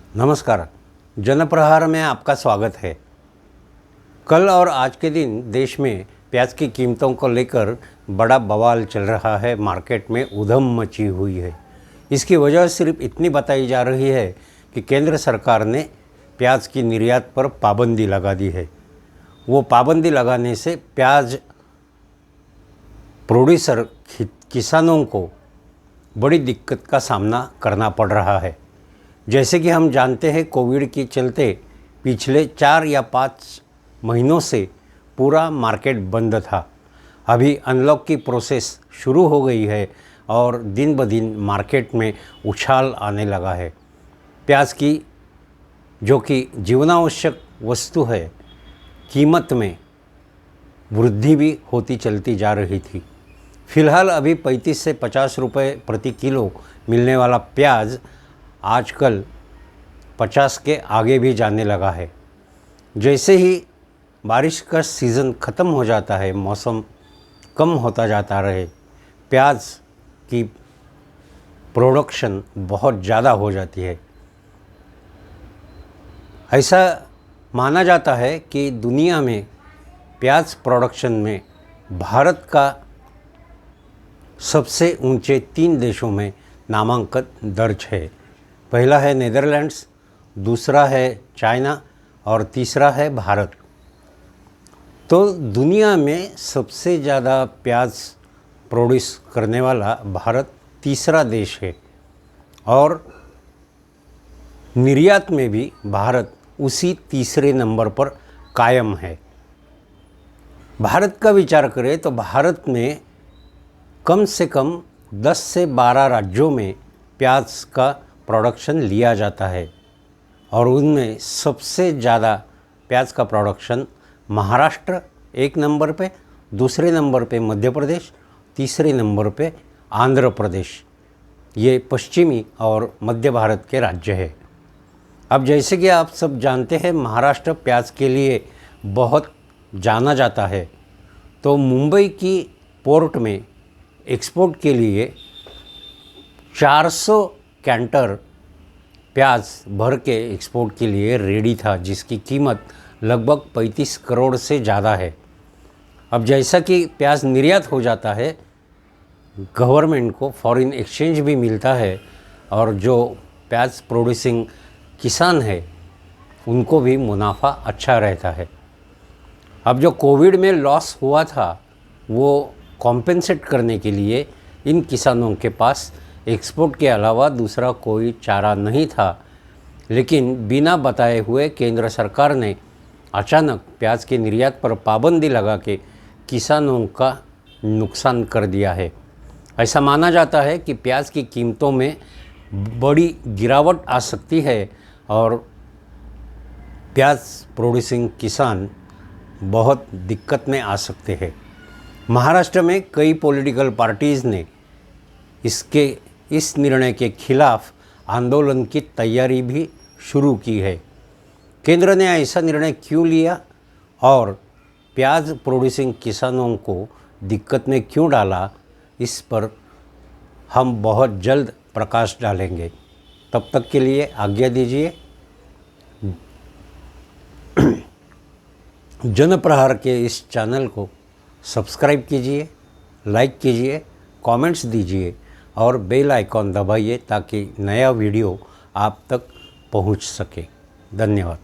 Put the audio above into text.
नमस्कार। जनप्रहार में आपका स्वागत है। कल और आज के दिन देश में प्याज की कीमतों को लेकर बड़ा बवाल चल रहा है। मार्केट में उधम मची हुई है। इसकी वजह सिर्फ इतनी बताई जा रही है कि केंद्र सरकार ने प्याज की निर्यात पर पाबंदी लगा दी है। वो पाबंदी लगाने से प्याज प्रोड्यूसर किसानों को बड़ी दिक्कत का सामना करना पड़ रहा है। जैसे कि हम जानते हैं, कोविड के चलते पिछले 4 या 5 महीनों से पूरा मार्केट बंद था। अभी अनलॉक की प्रोसेस शुरू हो गई है और दिन ब दिन मार्केट में उछाल आने लगा है। प्याज की, जो कि जीवनावश्यक वस्तु है, कीमत में वृद्धि भी होती चलती जा रही थी। फ़िलहाल अभी 35 से 50 रुपये प्रति किलो मिलने वाला प्याज आजकल 50 के आगे भी जाने लगा है। जैसे ही बारिश का सीज़न ख़त्म हो जाता है, मौसम कम होता जाता रहे, प्याज की प्रोडक्शन बहुत ज़्यादा हो जाती है। ऐसा माना जाता है कि दुनिया में प्याज प्रोडक्शन में भारत का सबसे ऊंचे 3 देशों में नामांकन दर्ज है। पहला है नीदरलैंड्स, दूसरा है चाइना और तीसरा है भारत। तो दुनिया में सबसे ज़्यादा प्याज प्रोड्यूस करने वाला भारत तीसरा देश है और निर्यात में भी भारत उसी तीसरे नंबर पर कायम है। भारत का विचार करें तो भारत में कम से कम 10 से 12 राज्यों में प्याज का प्रोडक्शन लिया जाता है और उनमें सबसे ज़्यादा प्याज का प्रोडक्शन महाराष्ट्र 1 नंबर पे, दूसरे नंबर पे मध्य प्रदेश, तीसरे नंबर पे आंध्र प्रदेश। ये पश्चिमी और मध्य भारत के राज्य है। अब जैसे कि आप सब जानते हैं, महाराष्ट्र प्याज के लिए बहुत जाना जाता है। तो मुंबई की पोर्ट में एक्सपोर्ट के लिए 400 कैंटर प्याज भर के एक्सपोर्ट के लिए रेडी था, जिसकी कीमत लगभग 35 करोड़ से ज़्यादा है। अब जैसा कि प्याज निर्यात हो जाता है, गवर्नमेंट को फॉरेन एक्सचेंज भी मिलता है और जो प्याज प्रोड्यूसिंग किसान है उनको भी मुनाफा अच्छा रहता है। अब जो कोविड में लॉस हुआ था, वो कॉम्पेंसेट करने के लिए इन किसानों के पास एक्सपोर्ट के अलावा दूसरा कोई चारा नहीं था। लेकिन बिना बताए हुए केंद्र सरकार ने अचानक प्याज के निर्यात पर पाबंदी लगा के किसानों का नुकसान कर दिया है। ऐसा माना जाता है कि प्याज की कीमतों में बड़ी गिरावट आ सकती है और प्याज प्रोड्यूसिंग किसान बहुत दिक्कत में आ सकते हैं। महाराष्ट्र में कई पॉलिटिकल पार्टीज़ ने इस निर्णय के खिलाफ आंदोलन की तैयारी भी शुरू की है। केंद्र ने ऐसा निर्णय क्यों लिया और प्याज प्रोड्यूसिंग किसानों को दिक्कत में क्यों डाला, इस पर हम बहुत जल्द प्रकाश डालेंगे। तब तक के लिए आज्ञा दीजिए। जनप्रहार के इस चैनल को सब्सक्राइब कीजिए, लाइक कीजिए, कमेंट्स दीजिए और बेल आइकॉन दबाइए ताकि नया वीडियो आप तक पहुंच सके। धन्यवाद।